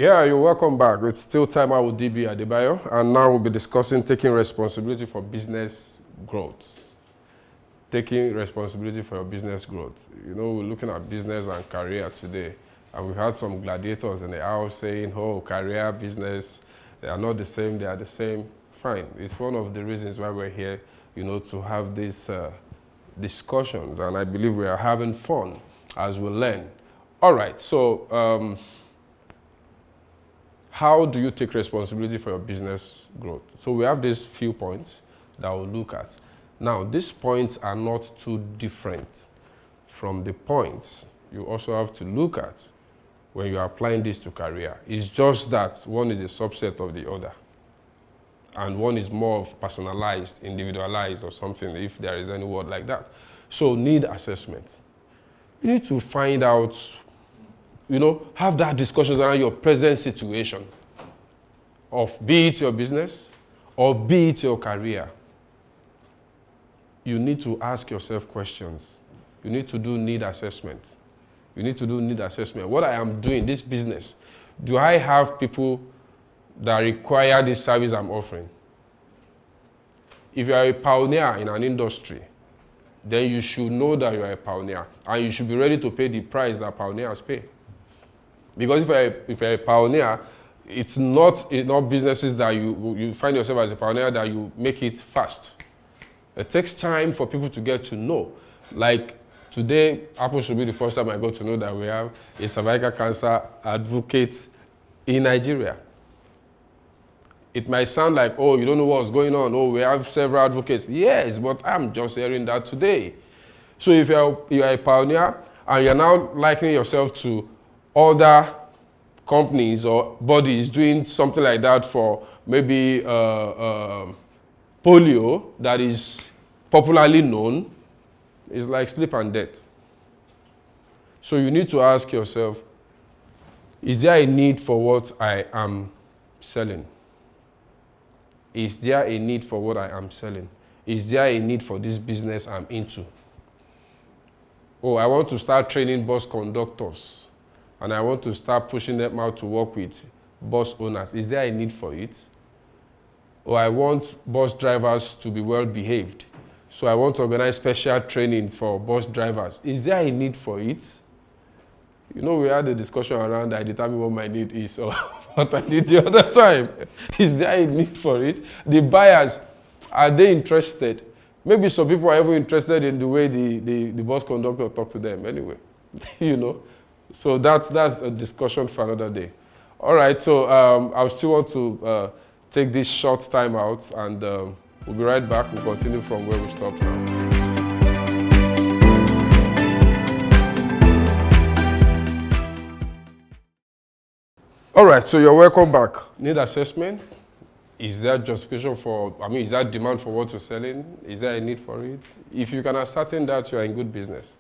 Yeah, you're welcome back. It's still Timeout with DB AADEBAYO, and now we'll be discussing taking responsibility for business growth. Taking responsibility for your business growth. You know, we're looking at business and career today, and we've had some gladiators in the house saying, oh, career, business, they are not the same, they are the same. Fine. It's one of the reasons why we're here, you know, to have these discussions, and I believe we are having fun as we learn. All right, so how do you take responsibility for your business growth? So we have these few points that we'll look at. Now, these points are not too different from the points you also have to look at when you're applying this to career. It's just that one is a subset of the other, and one is more of personalized, individualized, or something, if there is any word like that. So need assessment. You need to find out, you know, have that discussions around your present situation of be it your business or be it your career. You need to ask yourself questions. You need to do need assessment. You need to do need assessment. What I am doing, this business, do I have people that require this service I'm offering? If you are a pioneer in an industry, then you should know that you are a pioneer, and you should be ready to pay the price that pioneers pay. Because if you're a pioneer, it's not businesses that you find yourself as a pioneer that you make it fast. It takes time for people to get to know. Like today, happens to be the first time I got to know that we have a cervical cancer advocate in Nigeria. It might sound like, oh, you don't know what's going on. Oh, we have several advocates. Yes, but I'm just hearing that today. So if you're a pioneer and you're now likening yourself to other companies or bodies doing something like that for maybe polio that is popularly known, it's like sleep and death. So you need to ask yourself, is there a need for what I am selling? Is there a need for what I am selling? Is there a need for this business I'm into? Oh, I want to start training bus conductors, and I want to start pushing them out to work with bus owners. Is there a need for it? Or I want bus drivers to be well behaved, so I want to organize special training for bus drivers. Is there a need for it? You know, we had a discussion around I determine what my need is or what I need the other time. Is there a need for it? The buyers, are they interested? Maybe some people are even interested in the way the bus conductor talk to them anyway. You know? So that's a discussion for another day. All right, so I still want to take this short time out, and we'll be right back. We'll continue from where we stopped now. All right, so you're welcome back. Need assessment. Is there justification for, is there demand for what you're selling? Is there a need for it? If you can ascertain that, you're in good business.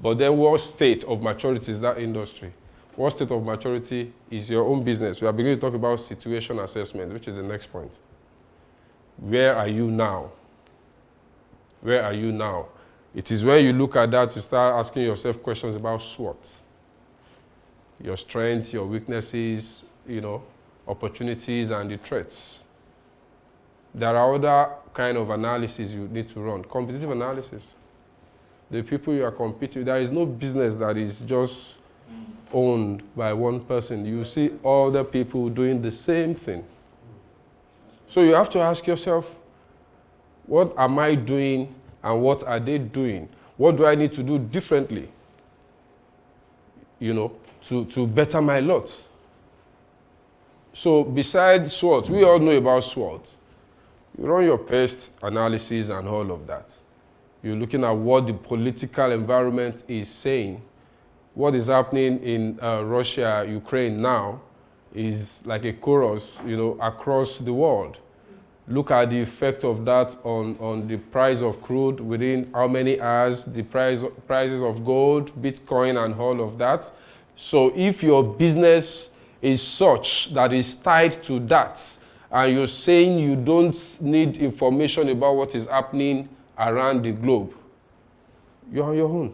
But then what state of maturity is that industry? What state of maturity is your own business? We are beginning to talk about situation assessment, which is the next point. Where are you now? Where are you now? It is when you look at that, you start asking yourself questions about SWOT. Your strengths, your weaknesses, you know, opportunities, and the threats. There are other kind of analysis you need to run. Competitive analysis. The people you are competing with, there is no business that is just owned by one person. You see other people doing the same thing. So you have to ask yourself, what am I doing and what are they doing? What do I need to do differently, you know, to better my lot? So besides SWOT, we all know about SWOT. You run your pest analysis and all of that. You're looking at what the political environment is saying. What is happening in Russia, Ukraine now is like a chorus, you know, across the world. Look at the effect of that on the price of crude within how many hours, the prices of gold, Bitcoin, and all of that. So if your business is such that is tied to that, and you're saying you don't need information about what is happening around the globe, you're on your own.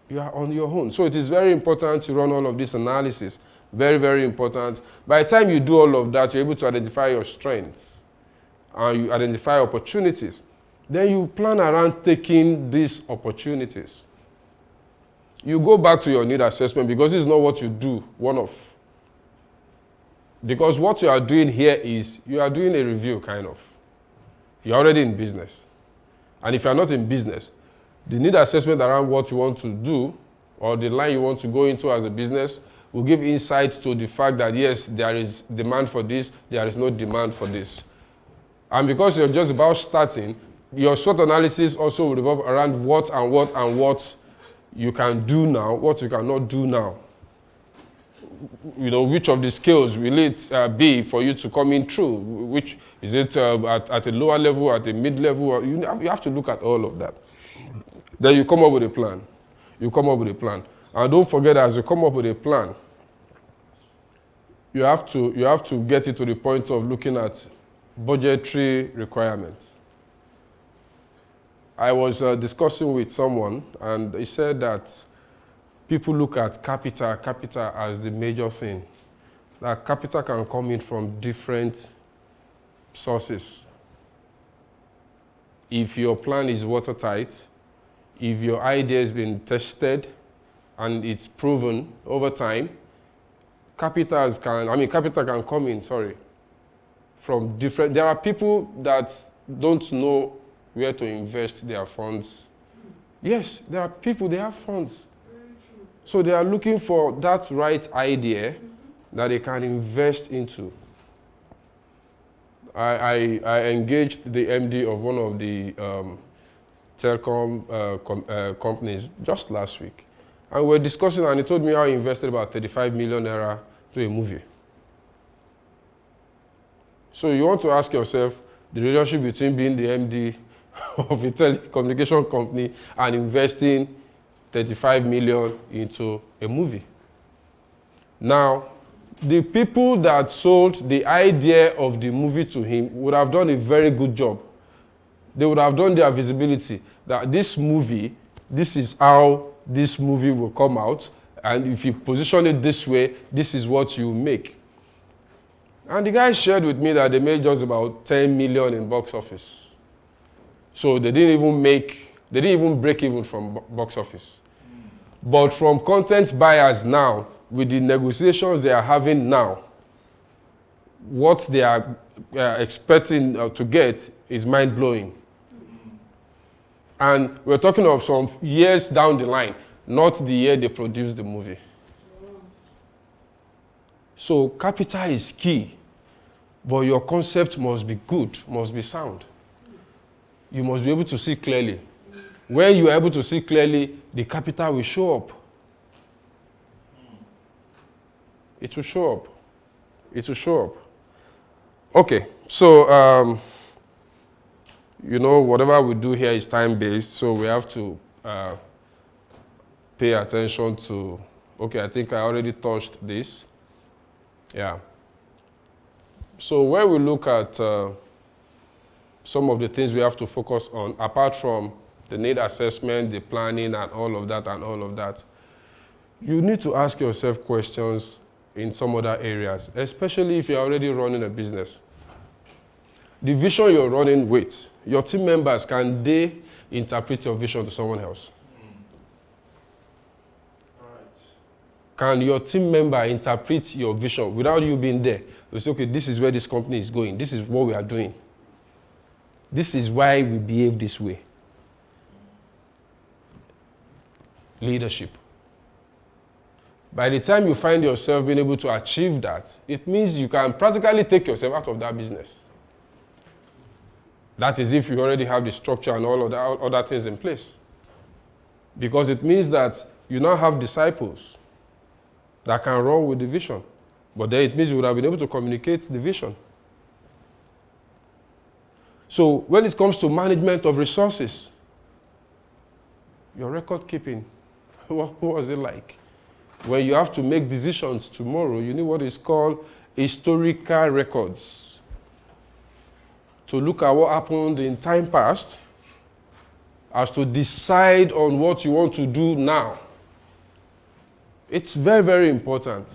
you are on your own. So it is very important to run all of this analysis. Very, very important. By the time you do all of that, you're able to identify your strengths and you identify opportunities. Then you plan around taking these opportunities. You go back to your need assessment because this is not what you do one-off. Because what you are doing here is you are doing a review, kind of. You're already in business. And if you're not in business, the need assessment around what you want to do or the line you want to go into as a business will give insight to the fact that, yes, there is demand for this, there is no demand for this. And because you're just about starting, your SWOT analysis also will revolve around what you can do now, what you cannot do now. You know, which of the skills will it be for you to come in through? Which is it at a lower level, at a mid-level? You have to look at all of that. Then you come up with a plan. You come up with a plan. And don't forget, as you come up with a plan, you have to get it to the point of looking at budgetary requirements. I was discussing with someone, and he said that people look at capital as the major thing. That capital can come in from different sources. If your plan is watertight, if your idea has been tested and it's proven over time, capital can come in, from different. There are people that don't know where to invest their funds. Yes, there are people, they have funds. So they are looking for that right idea that they can invest into. I engaged the MD of one of the telecom companies just last week. And we were discussing, and he told me how he invested about 35 million naira to a movie. So you want to ask yourself the relationship between being the MD of a telecommunication company and investing 35 million into a movie. Now, the people that sold the idea of the movie to him would have done a very good job. They would have done their visibility that this movie, this is how this movie will come out, and if you position it this way, this is what you make. And the guy shared with me that they made just about 10 million in box office. So they didn't even break even from box office. But from content buyers now, with the negotiations they are having now, what they are expecting to get is mind-blowing. And we're talking of some years down the line, not the year they produced the movie. So capital is key, but your concept must be good, must be sound. You must be able to see clearly. When you are able to see clearly, the capital will show up. It will show up. It will show up. Okay, so, whatever we do here is time-based, so we have to pay attention to, okay, I think I already touched this. Yeah. So when we look at some of the things we have to focus on, apart from the need assessment, the planning, and all of that, you need to ask yourself questions in some other areas, especially if you're already running a business. The vision you're running with, your team members, can they interpret your vision to someone else? Can your team member interpret your vision without you being there? They say, okay, this is where this company is going. This is what we are doing. This is why we behave this way. Leadership. By the time you find yourself being able to achieve that, it means you can practically take yourself out of that business. That is if you already have the structure and all of the other things in place. Because it means that you now have disciples that can run with the vision. But then it means you would have been able to communicate the vision. So when it comes to management of resources, your record keeping, what was it like? When you have to make decisions tomorrow, you need what is called historical records. To look at what happened in time past, as to decide on what you want to do now. It's very, very important.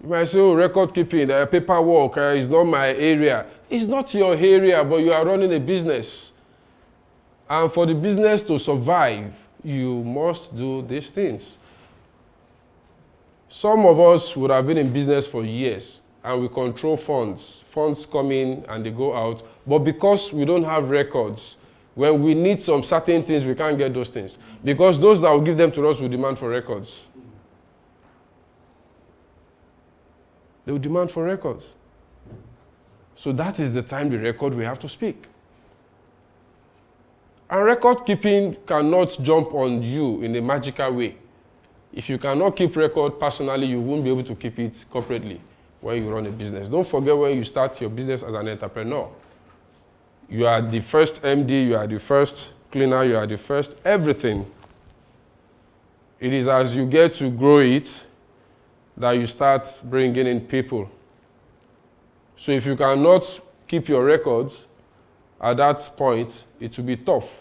You might say, oh, record keeping, paperwork is not my area. It's not your area, but you are running a business. And for the business to survive, you must do these things. Some of us would have been in business for years, and we control funds. Funds come in and they go out. But because we don't have records, when we need some certain things, we can't get those things. Because those that will give them to us will demand for records. They will demand for records. So that is the time the record we have to speak. And record keeping cannot jump on you in a magical way. If you cannot keep record personally, you won't be able to keep it corporately when you run a business. Don't forget, when you start your business as an entrepreneur, you are the first MD, you are the first cleaner, you are the first everything. It is as you get to grow it that you start bringing in people. So if you cannot keep your records at that point, it will be tough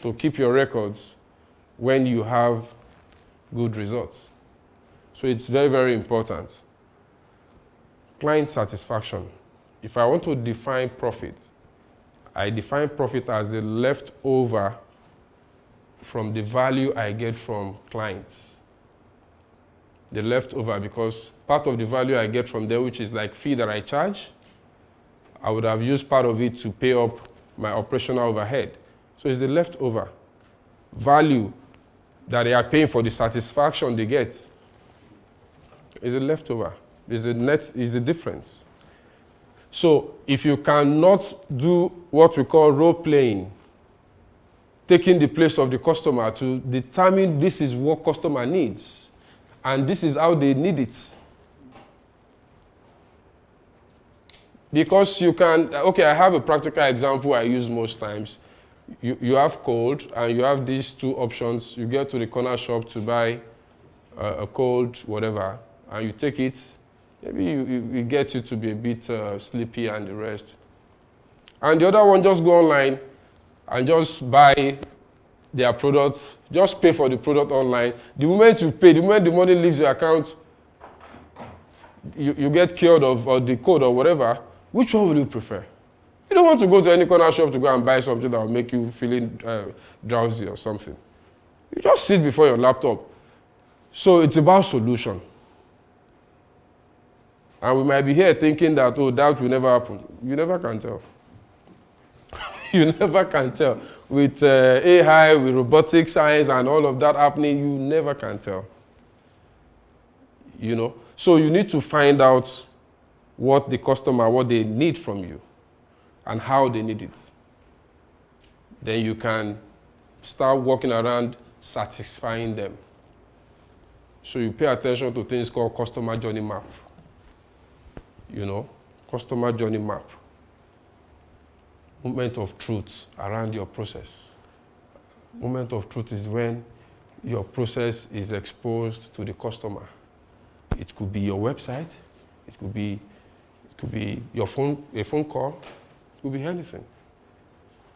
to keep your records when you have good results. So it's very, very important. Client satisfaction. If I want to define profit, I define profit as the leftover from the value I get from clients. The leftover, because part of the value I get from them, which is like fee that I charge, I would have used part of it to pay up my operational overhead. So it's the leftover value that they are paying for the satisfaction they get. Is the leftover. Is the net, is the difference. So if you cannot do what we call role playing, taking the place of the customer to determine this is what customer needs, and this is how they need it. Because you can, okay, I have a practical example I use most times. You have cold, and you have these two options. You get to the corner shop to buy a cold whatever, and you take it. Maybe it gets you to be a bit sleepy and the rest. And the other one, just go online and just buy their products, just pay for the product online. The moment you pay, the moment the money leaves your account, you get cured of or the code or whatever. Which one would you prefer? You don't want to go to any corner shop to go and buy something that will make you feeling drowsy or something. You just sit before your laptop. So it's about solution. And we might be here thinking that, oh, that will never happen. You never can tell. You never can tell. With AI, with robotic science and all of that happening, you never can tell. You know? So you need to find out what the customer, what they need from you, and how they need it. Then you can start walking around satisfying them. So you pay attention to things called customer journey map. You know, customer journey map. Moment of truth around your process. Moment of truth is when your process is exposed to the customer. It could be your website, it could be your phone, a phone call, it could be anything.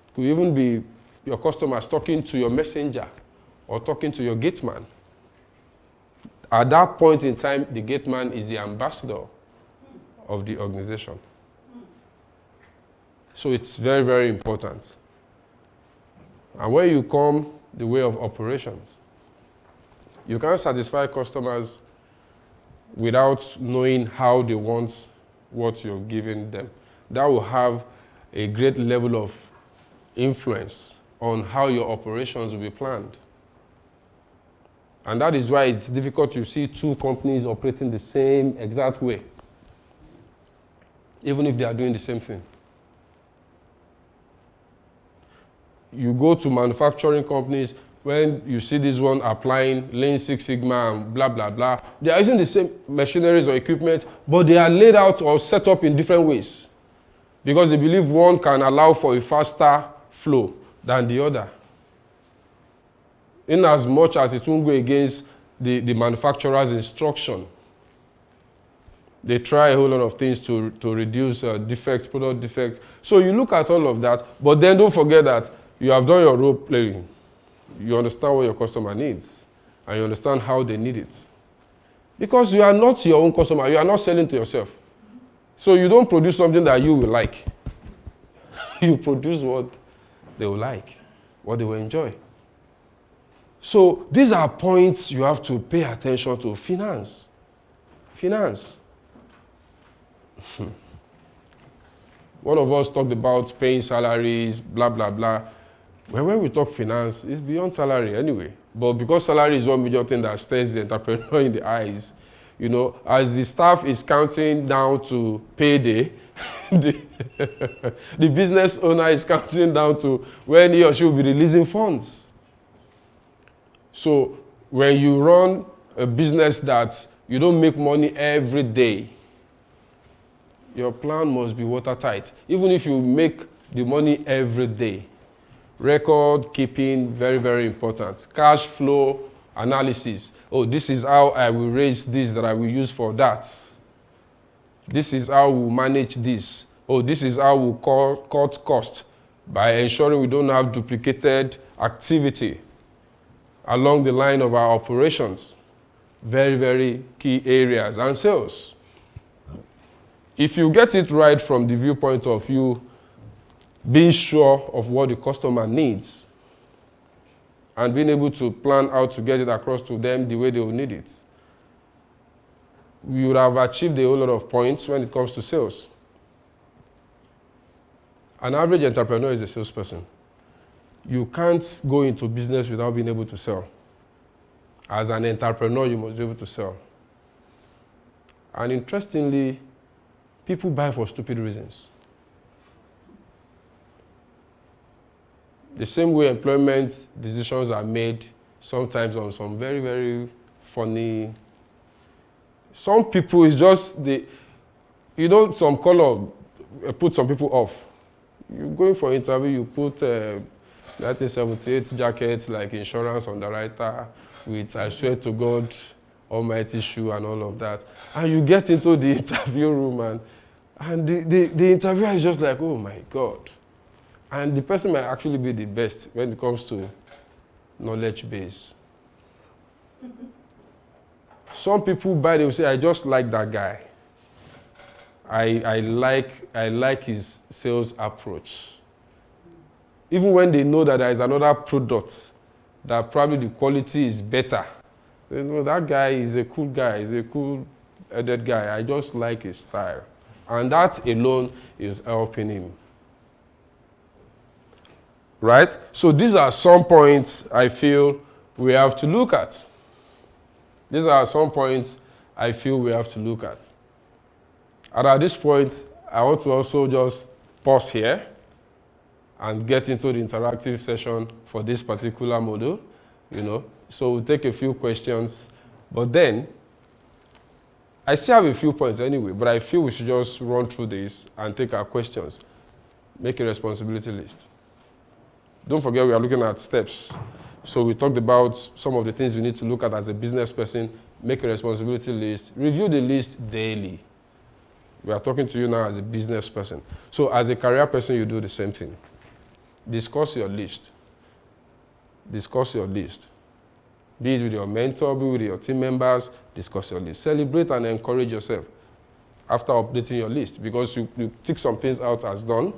It could even be your customers talking to your messenger or talking to your gate man. At that point in time, the gate man is the ambassador of the organization. So it's very, very important. And when you come the way of operations, you can't satisfy customers without knowing how they want what you're giving them. That will have a great level of influence on how your operations will be planned. And that is why it's difficult to see two companies operating the same exact way, even if they are doing the same thing. You go to manufacturing companies, when you see this one applying Lean Six Sigma and blah, blah, blah, they are using the same machineries or equipment, but they are laid out or set up in different ways because they believe one can allow for a faster flow than the other. In as much as it won't go against the manufacturer's instruction. They try a whole lot of things to reduce defects, product defects. So you look at all of that, but then don't forget that you have done your role playing. You understand what your customer needs. and you understand how they need it. Because you are not your own customer, you are not selling to yourself. So you don't produce something that you will like. You produce what they will like, what they will enjoy. So these are points you have to pay attention to. Finance. Finance. One of us talked about paying salaries, blah, blah, blah. Well, when we talk finance, it's beyond salary anyway. But because salary is one major thing that stares the entrepreneur in the eyes, you know, as the staff is counting down to payday, the business owner is counting down to when he or she will be releasing funds. So when you run a business that you don't make money every day, your plan must be watertight. Even if you make the money every day. Record keeping, very, very important. Cash flow analysis. Oh, this is how I will raise this that I will use for that. This is how we'll manage this. Oh, this is how we'll cut cost by ensuring we don't have duplicated activity along the line of our operations. Very, very key areas. And sales. If you get it right from the viewpoint of you being sure of what the customer needs and being able to plan how to get it across to them the way they will need it, you would have achieved a whole lot of points when it comes to sales. An average entrepreneur is a salesperson. You can't go into business without being able to sell. As an entrepreneur, you must be able to sell. And interestingly, people buy for stupid reasons. The same way employment decisions are made sometimes on some very, very funny. Some people, it's just some color put some people off. You're going for interview, you put 1978 jacket like insurance underwriter with I swear to God almighty shoe and all of that. And you get into the interview room and the interviewer is just like, oh my God. And the person might actually be the best when it comes to knowledge base. Some people they will say, I just like that guy. I like his sales approach. Even when they know that there is another product that probably the quality is better. They know that guy is a cool guy, he's a cool-headed guy. I just like his style. And that alone is helping him. Right? So these are some points I feel we have to look at. These are some points I feel we have to look at. And at this point, I want to also just pause here and get into the interactive session for this particular module, So we'll take a few questions, but then I still have a few points anyway, but I feel we should just run through this and take our questions. Make a responsibility list. Don't forget we are looking at steps. So we talked about some of the things you need to look at as a business person. Make a responsibility list. Review the list daily. We are talking to you now as a business person. So as a career person, you do the same thing. Discuss your list. Discuss your list. Be it with your mentor, be with your team members, discuss your list. Celebrate and encourage yourself after updating your list, because you tick some things out as done.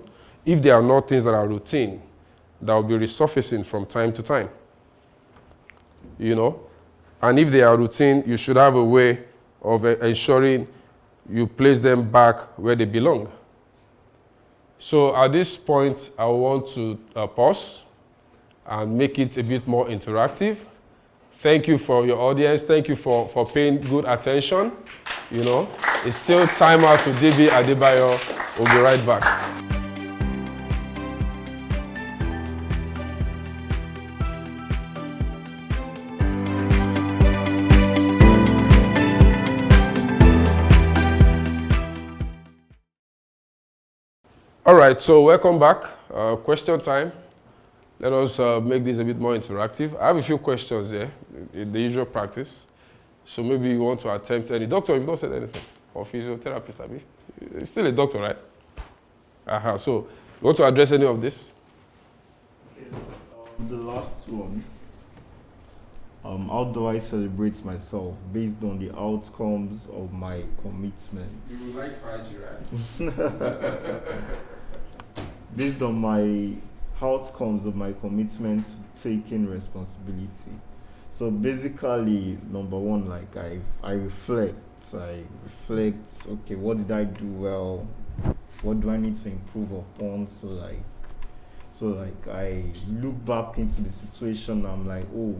If there are not things that are routine, that will be resurfacing from time to time. And if they are routine, you should have a way of ensuring you place them back where they belong. So at this point, I want to pause and make it a bit more interactive. Thank you for your audience. Thank you for paying good attention. It's still Timeout with DB AADEBAYO. We'll be right back. All right, so welcome back. Question time. Let us make this a bit more interactive. I have a few questions here, the usual practice. So maybe you want to attempt any. Doctor, you've not said anything. Or physiotherapist, I mean. You're still a doctor, right? So you want to address any of this? The last one. How do I celebrate myself? Based on the outcomes of my commitment. You would like Faji, right? Based on my outcomes of my commitment to taking responsibility. So basically, number one, like I reflect. Okay, what did I do well? What do I need to improve upon? So like I look back into the situation. I'm like, oh,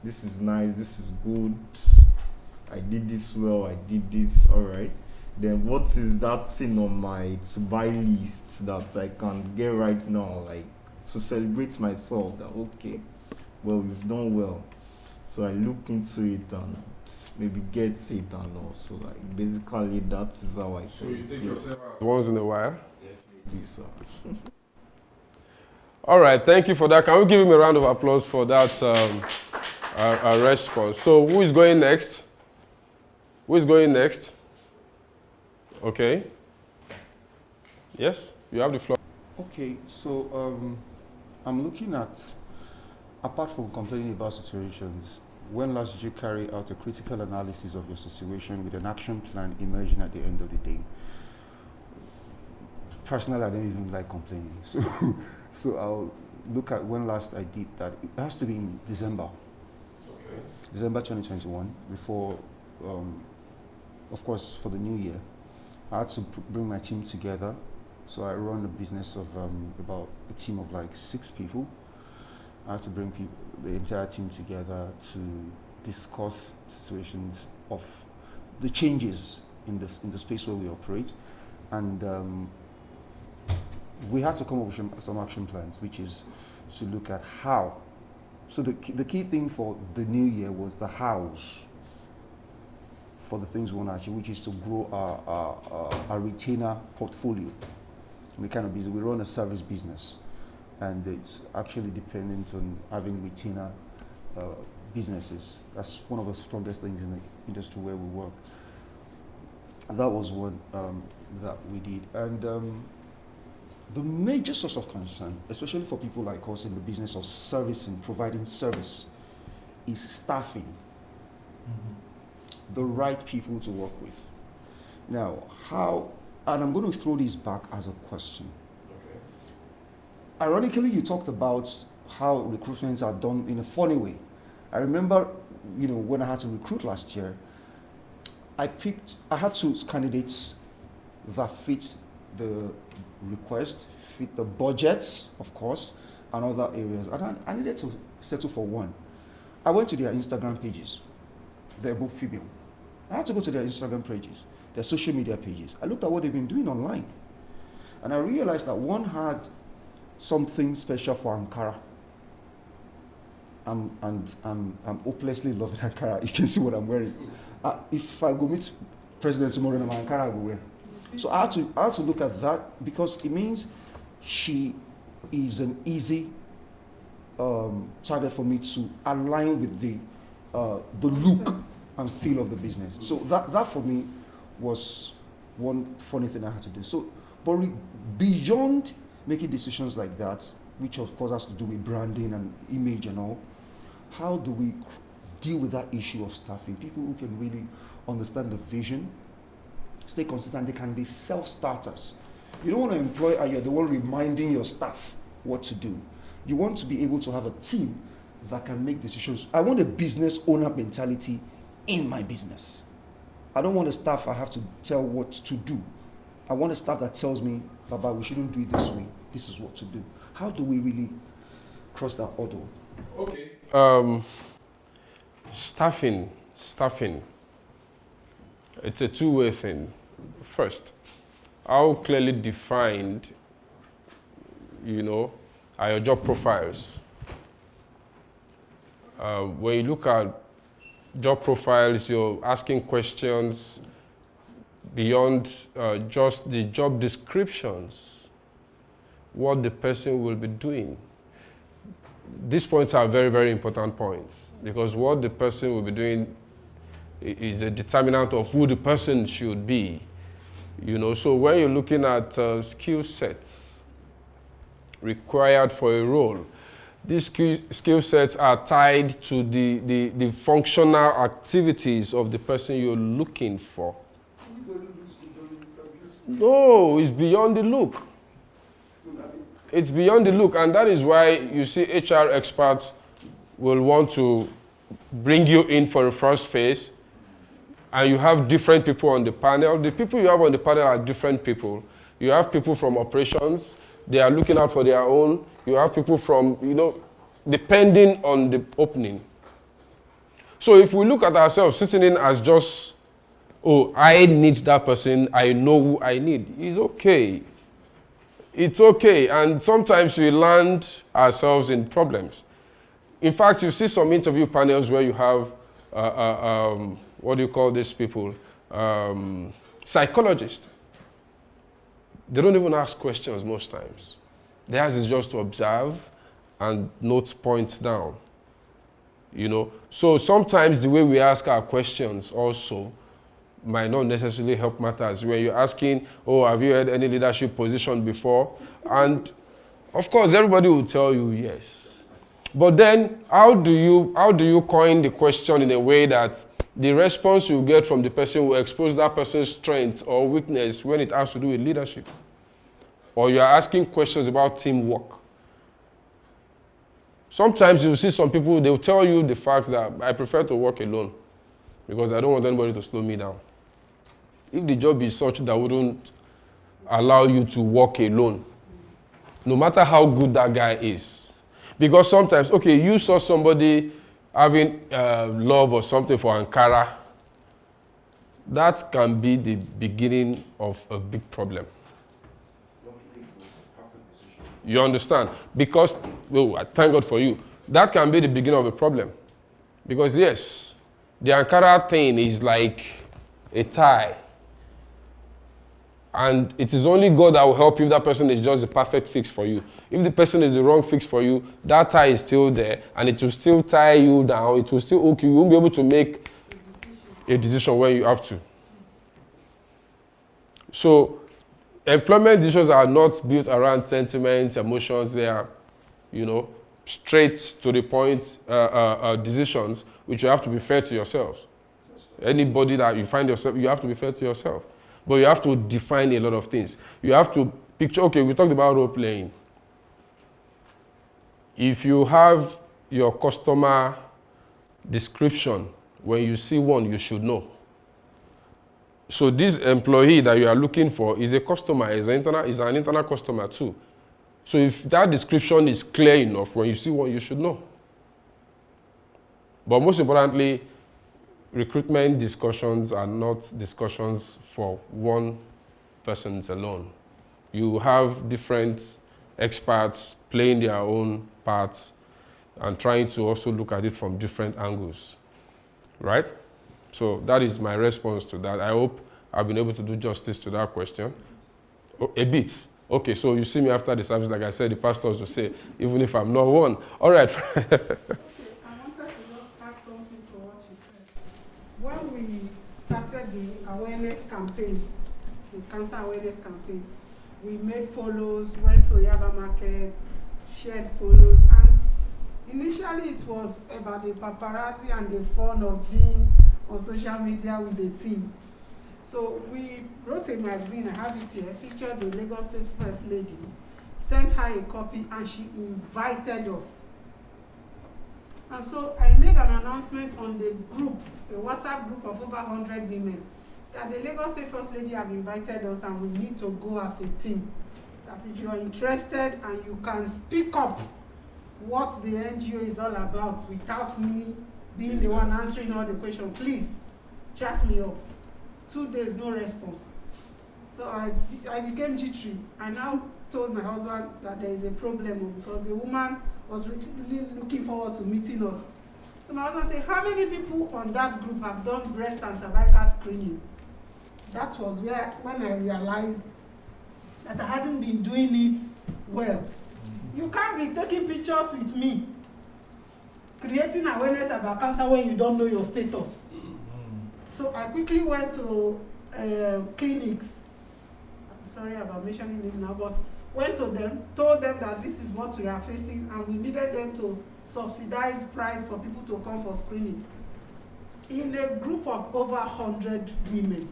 this is nice. This is good. I did this well. I did this all right. Then what is that thing on my to-buy list that I can get right now, like to celebrate myself that, okay, well, we've done well. So I look into it and maybe get it and also like basically that is how I So you take yourself out once in a while? Definitely, sir. All right, thank you for that. Can we give him a round of applause for that response? So who is going next? Who is going next? Okay. Yes, you have the floor. Okay, so I'm looking at, apart from complaining about situations, when last did you carry out a critical analysis of your situation with an action plan emerging at the end of the day? Personally, I don't even like complaining. So I'll look at when last I did that. It has to be in December. Okay. December 2021, before, of course, for the new year. I had to bring my team together. So I run a business of about a team of like 6 people. I had to bring the entire team together to discuss situations of the changes in the space where we operate. And we had to come up with some action plans, which is to look at how. So the key thing for the new year was the hows for the things we want to achieve, which is to grow our retainer portfolio. We kind of busy. We run a service business, and it's actually dependent on having retainer businesses. That's one of the strongest things in the industry where we work. That was one that we did, and the major source of concern, especially for people like us in the business of servicing, providing service, is staffing. The right people to work with. Now, how? And I'm going to throw this back as a question. Okay. Ironically, you talked about how recruitments are done in a funny way. I remember, when I had to recruit last year, I had 2 candidates that fit the request, fit the budgets, of course, and other areas. And I needed to settle for one. I went to their Instagram pages. They're both female. I had to go to their Instagram pages, their social media pages. I looked at what they've been doing online. And I realized that one had something special for Ankara. I'm hopelessly loving Ankara. You can see what I'm wearing. If I go meet President tomorrow in Ankara, I will wear. So I had to look at that because it means she is an easy target for me to align with the look and feel of the business. So that for me was one funny thing I had to do. So, but beyond making decisions like that, which of course has to do with branding and image and all, how do we deal with that issue of staffing? People who can really understand the vision, stay consistent, they can be self-starters. You don't want to employ and you're the one reminding your staff what to do. You want to be able to have a team that can make decisions. I want a business owner mentality in my business. I don't want a staff I have to tell what to do. I want a staff that tells me, Baba, we shouldn't do it this way. This is what to do. How do we really cross that hurdle? Okay. Staffing. It's a two-way thing. First, how clearly defined, are your job profiles? When you look at job profiles, you're asking questions beyond just the job descriptions, what the person will be doing. These points are very, very important points because what the person will be doing is a determinant of who the person should be. So when you're looking at skill sets required for a role, these skill sets are tied to the functional activities of the person you're looking for. No, it's beyond the look. It's beyond the look, and that is why you see HR experts will want to bring you in for a first phase, and you have different people on the panel. The people you have on the panel are different people. You have people from operations, they are looking out for their own. You have people from, depending on the opening. So if we look at ourselves sitting in as just, oh, I need that person, I know who I need, it's okay. It's okay, and sometimes we land ourselves in problems. In fact, you see some interview panels where you have, what do you call these people? Psychologists. They don't even ask questions most times. Theirs is just to observe and note points down. So sometimes the way we ask our questions also might not necessarily help matters. When you're asking, oh, have you had any leadership position before? And of course, everybody will tell you yes. But then, how do you coin the question in a way that the response you get from the person will expose that person's strength or weakness when it has to do with leadership? Or you're asking questions about teamwork. Sometimes you'll see some people, they'll tell you the fact that I prefer to work alone because I don't want anybody to slow me down. If the job is such that wouldn't allow you to work alone, no matter how good that guy is. Because sometimes, okay, you saw somebody having love or something for Ankara, that can be the beginning of a big problem. You understand? Because, well, thank God for you, that can be the beginning of a problem. Because yes, the Ankara thing is like a tie. And it is only God that will help you if that person is just the perfect fix for you. If the person is the wrong fix for you, that tie is still there and it will still tie you down. It will still hook you. You won't be able to make a decision when you have to. So, employment decisions are not built around sentiments, emotions. They are, straight to the point decisions which you have to be fair to yourselves. Anybody that you find yourself, you have to be fair to yourself. But you have to define a lot of things. You have to picture, okay, we talked about role playing. If you have your customer description, when you see one, you should know. So this employee that you are looking for is a customer, is an internal customer too. So if that description is clear enough, when you see one, you should know. But most importantly, recruitment discussions are not discussions for one person alone. You have different experts playing their own parts and trying to also look at it from different angles, right? So that is my response to that. I hope I've been able to do justice to that question. Oh, a bit. Okay, so you see me after the service, like I said, the pastors will say, even if I'm not one. All right. When we started the awareness campaign, the cancer awareness campaign, we made polos, went to Yaba markets, shared polos, and initially it was about the paparazzi and the fun of being on social media with the team. So we wrote a magazine, I have it here, featured the Lagos State First Lady, sent her a copy, and she invited us. And so I made an announcement on the group, a WhatsApp group of over 100 women, that the Lagos State First Lady have invited us and we need to go as a team. That if you are interested and you can speak up what the NGO is all about without me being the one answering all the questions, please chat me up. 2 days, no response. So I became jittery. I now told my husband that there is a problem because the woman was really looking forward to meeting us. So my husband said, how many people on that group have done breast and cervical screening? That was when I realized that I hadn't been doing it well. You can't be taking pictures with me, creating awareness about cancer when you don't know your status. So I quickly went to clinics. I'm sorry about mentioning it now, but went to them, told them that this is what we are facing and we needed them to subsidize price for people to come for screening. In a group of over 100 women,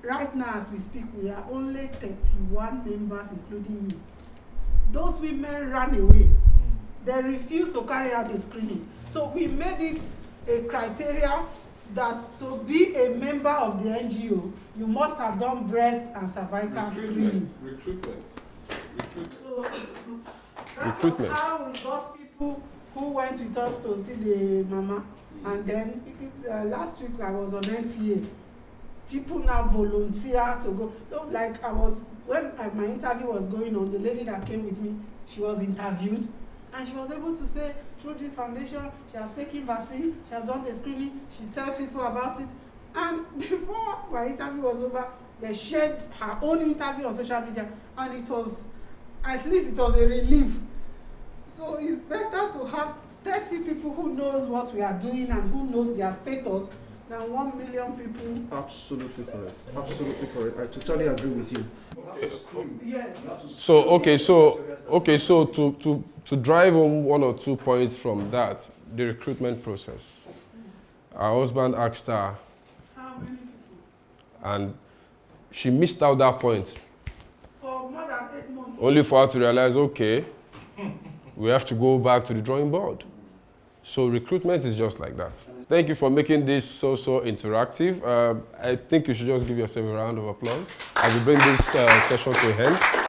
right now as we speak, we are only 31 members, including me. Those women ran away. They refused to carry out the screening. So we made it a criteria that to be a member of the NGO, you must have done breast and cervical screening. Recruitment. So that was how we got people who went with us to see the mama. And then last week I was on NTA. People now volunteer to go. So like when my interview was going on, the lady that came with me, she was interviewed. And she was able to say, through this foundation, she has taken vaccine, she has done the screening, she tells people about it. And before my interview was over, they shared her own interview on social media. And it was, at least it was a relief. So it's better to have 30 people who knows what we are doing and who knows their status than 1 million people. Absolutely correct. Absolutely correct. I totally agree with you. Yes. So to drive home 1 or 2 points from that, the recruitment process. Her husband asked her, How many people? and she missed out that point. For more than 8 months. Only for her to realize, okay, we have to go back to the drawing board. So recruitment is just like that. Thank you for making this so interactive. I think you should just give yourself a round of applause as we bring this session to an end.